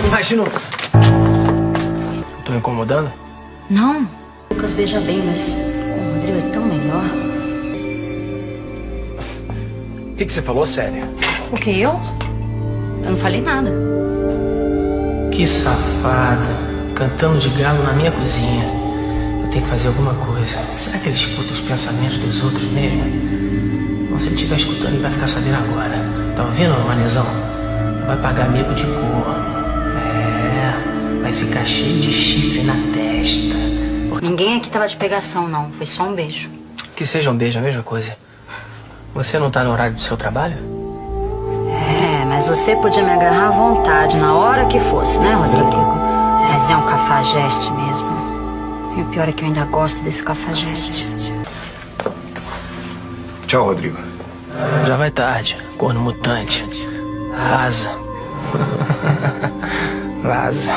Imagina. Tô incomodando? Não. Lucas beija bem, mas o Rodrigo é tão melhor. O que você falou, Célia? O que, eu? Eu não falei nada. Que safada. Cantando de galo na minha cozinha. Eu tenho que fazer alguma coisa. Será que ele escuta os pensamentos dos outros mesmo? Bom, se ele estiver escutando, ele vai ficar sabendo agora. Tá ouvindo, manezão? Vai pagar mico de corno. Vai ficar cheio de chifre na testa. Ninguém aqui tava de pegação, não. Foi só um beijo. Que seja um beijo, a mesma coisa. Você não tá no horário do seu trabalho? Mas você podia me agarrar à vontade, na hora que fosse, né, Rodrigo? Mas é um cafajeste mesmo. E o pior é que eu ainda gosto desse cafajeste. Tchau, Rodrigo. Já vai tarde, corno mutante. Vaza. Vaza.